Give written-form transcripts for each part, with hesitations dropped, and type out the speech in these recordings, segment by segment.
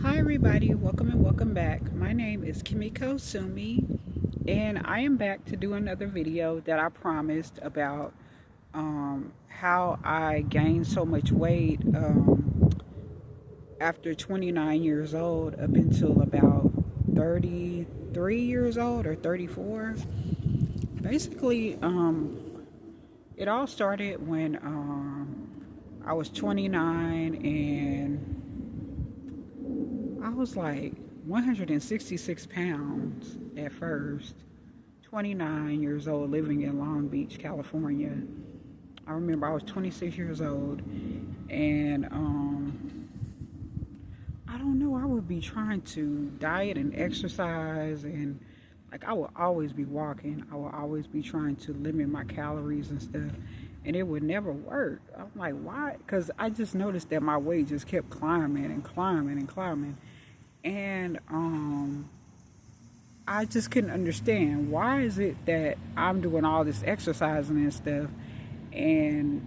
Hi everybody, welcome and welcome back. My name is Kimiko Sumi and I am back to do another video that I promised about how I gained so much weight after 29 years old up until about 33 years old or 34. Basically, it all started when I was 29 and I was like 166 pounds at first, 29 years old, living in Long Beach, California. I remember I was 26 years old, and I don't know, I would be trying to diet and exercise, and like I would always be walking. I would always be trying to limit my calories and stuff, and it would never work. I'm like, why? Because I just noticed that my weight just kept climbing and climbing and climbing. And I just couldn't understand, why is it that I'm doing all this exercising and stuff, and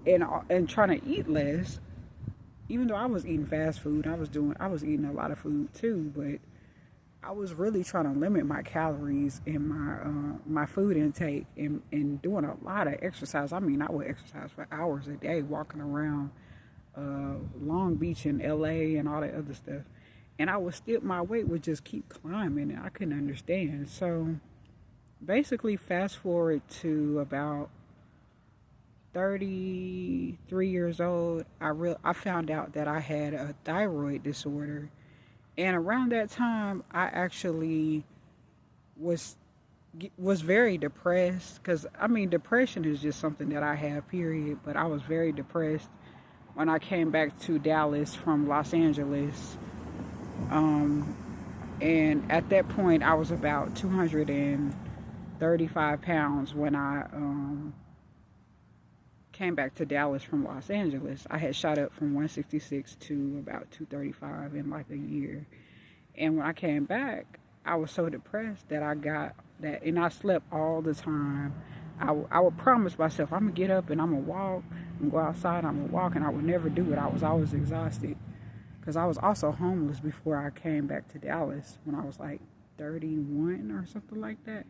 and trying to eat less, even though I was eating fast food. I was eating a lot of food too, but I was really trying to limit my calories and my food intake, and doing a lot of exercise. I mean, I would exercise for hours a day, walking around Long Beach and LA and all that other stuff. And I would still, my weight would just keep climbing, and I couldn't understand. So basically, fast forward to about 33 years old, I found out that I had a thyroid disorder. And around that time, I actually was very depressed, because I mean, depression is just something that I have, period. But I was very depressed when I came back to Dallas from Los Angeles. And at that point, I was about 235 pounds when I came back to Dallas from Los Angeles. I had shot up from 166 to about 235 in like a year. And when I came back, I was so depressed that I got that, and I slept all the time. I would promise myself, I'm going to get up and I'm going to walk and go outside, I'm going to walk, and I would never do it. I was always exhausted, because I was also homeless before I came back to Dallas when I was like 31 or something like that.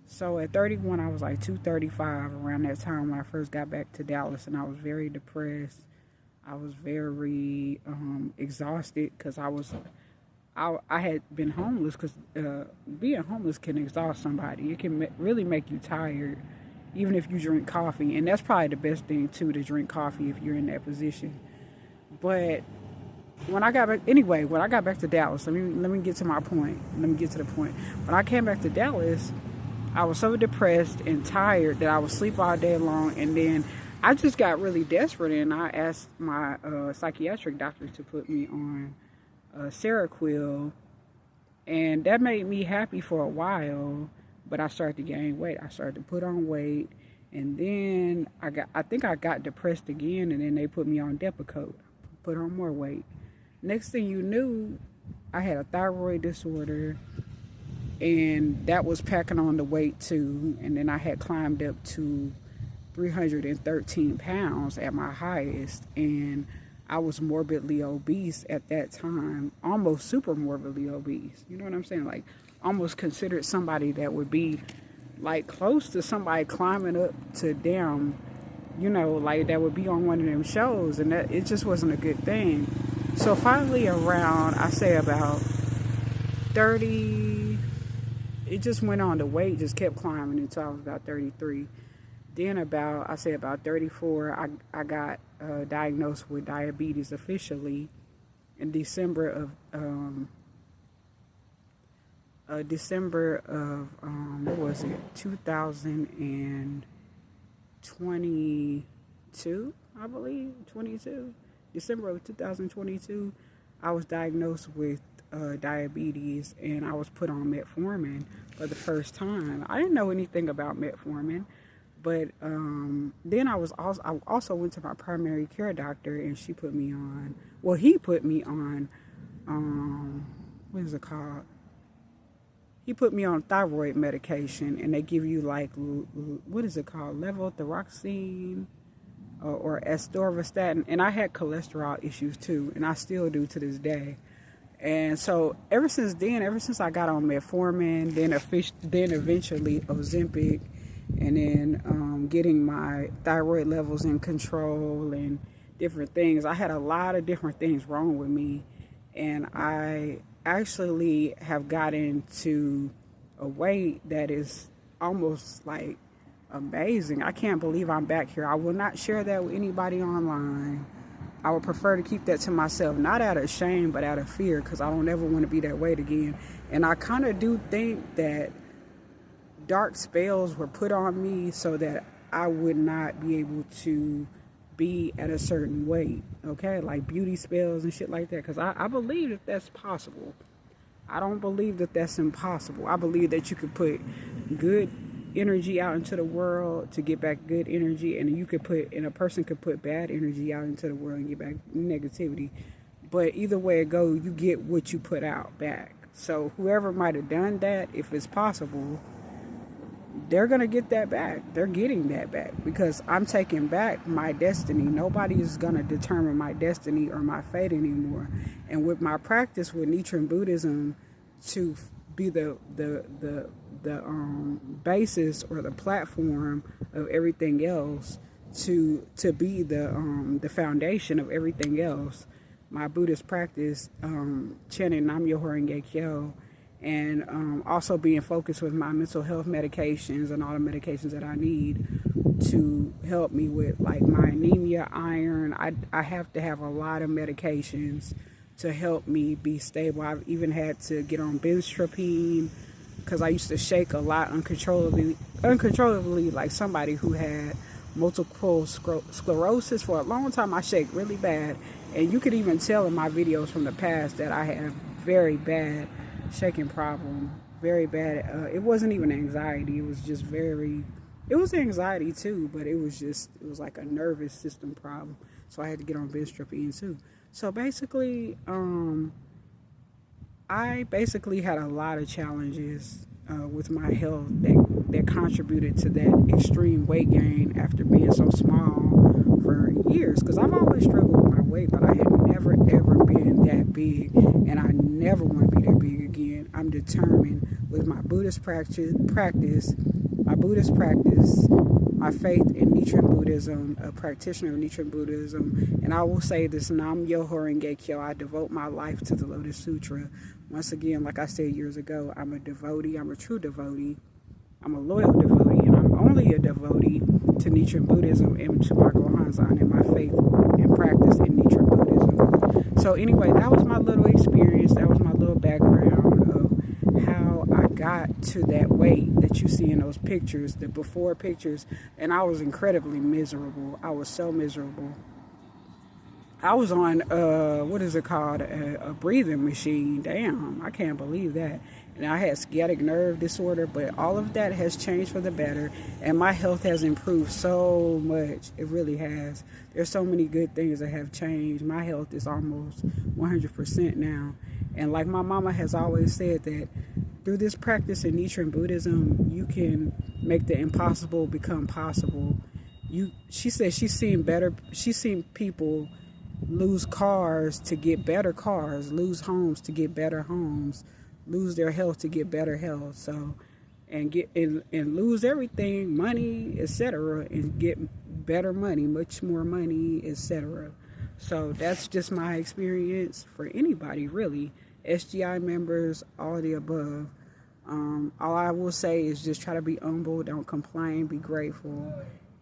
So at 31, I was like 235 around that time when I first got back to Dallas, and I was very depressed. I was very exhausted, because I had been homeless, because being homeless can exhaust somebody. It can really make you tired, even if you drink coffee. And that's probably the best thing, too, to drink coffee if you're in that position. But when I got back to Dallas, let me get to my point. Let me get to the point. When I came back to Dallas, I was so depressed and tired that I would sleep all day long. And then I just got really desperate, and I asked my psychiatric doctor to put me on Seroquel, and that made me happy for a while. But I started to gain weight. I started to put on weight, and then I think I got depressed again, and then they put me on Depakote, put on more weight. Next thing you knew, I had a thyroid disorder, and that was packing on the weight too. And then I had climbed up to 313 pounds at my highest, and I was morbidly obese at that time, almost super morbidly obese. You know what I'm saying? Like, almost considered somebody that would be like close to somebody climbing up to them, like that would be on one of them shows, and that it just wasn't a good thing. So finally, around, I say about 30, it just went on. The weight just kept climbing until I was about 33. Then about 34, I got diagnosed with diabetes officially in December of what was it, 2022, I believe, 22. December of 2022, I was diagnosed with diabetes, and I was put on metformin for the first time. I didn't know anything about metformin, but then I also went to my primary care doctor, and he put me on what is it called? He put me on thyroid medication, and they give you like, what is it called? Levothyroxine or atorvastatin, and I had cholesterol issues too, and I still do to this day. And so ever since I got on metformin, then eventually Ozempic, and then getting my thyroid levels in control and different things, I had a lot of different things wrong with me, and I actually have gotten to a weight that is almost like amazing. I can't believe I'm back here. I will not share that with anybody online. I would prefer to keep that to myself, not out of shame, but out of fear, because I don't ever want to be that weight again. And I kind of do think that dark spells were put on me so that I would not be able to be at a certain weight, okay? Like beauty spells and shit like that, because I believe that that's possible. I don't believe that that's impossible. I believe that you could put good energy out into the world to get back good energy, and a person could put bad energy out into the world and get back negativity. But either way it goes, you get what you put out back. So whoever might have done that, if it's possible, they're gonna get that back. They're getting that back, because I'm taking back my destiny. Nobody is gonna determine my destiny or my fate anymore. And with my practice with Nichiren Buddhism to be the basis or the platform of everything else, to be the foundation of everything else, my Buddhist practice, chanting Nam Myoho Renge Kyo, and also being focused with my mental health medications and all the medications that I need to help me with like my anemia, iron. I have to have a lot of medications to help me be stable. I've even had to get on benztropine because I used to shake a lot uncontrollably, like somebody who had multiple sclerosis. For a long time I shake really bad, and you could even tell in my videos from the past that I had a very bad shaking problem, very bad. It wasn't even anxiety, it was just it was anxiety too, but it was like a nervous system problem. So I had to get on benztropine too. So basically, I had a lot of challenges with my health that contributed to that extreme weight gain after being so small for years. Because I've always struggled with my weight, but I had never ever been that big, and I never want to be that big again. I'm determined with my Buddhist practice, my faith in Nichiren Buddhism, a practitioner of Nichiren Buddhism, and I will say this: Nam Myoho Renge Kyo. I devote my life to the Lotus Sutra. Once again, like I said years ago, I'm a devotee. I'm a true devotee. I'm a loyal devotee, and I'm only a devotee to Nichiren Buddhism and to my Gohanzan and my faith and practice in Nichiren Buddhism. So anyway, that was my little experience. That was my little background of how I got to that weight that you see in those pictures, the before pictures, and I was incredibly miserable. I was so miserable. I was on, what is it called, a breathing machine. Damn, I can't believe that. And I had sciatic nerve disorder, but all of that has changed for the better, and my health has improved so much. It really has. There's so many good things that have changed. My health is almost 100% now. And like my mama has always said, that through this practice in Nichiren Buddhism, you can make the impossible become possible. She said she's seen people lose cars to get better cars, lose homes to get better homes, lose their health to get better health. So, and lose everything, money, etc., and get better money, much more money, etc. So that's just my experience for anybody, really. SGI members, all the above. All I will say is just try to be humble, don't complain, be grateful,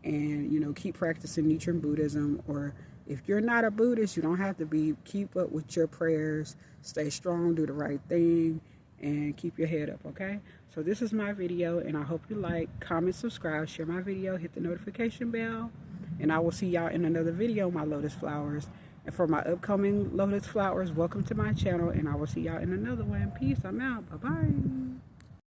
and keep practicing Nichiren Buddhism. Or if you're not a Buddhist, you don't have to be. Keep up with your prayers, stay strong, do the right thing, and keep your head up, okay? So this is my video, and I hope you like, comment, subscribe, share my video, hit the notification bell, and I will see y'all in another video, my lotus flowers. And for my upcoming lotus flowers, welcome to my channel, and I will see y'all in another one. Peace. I'm out. Bye-bye.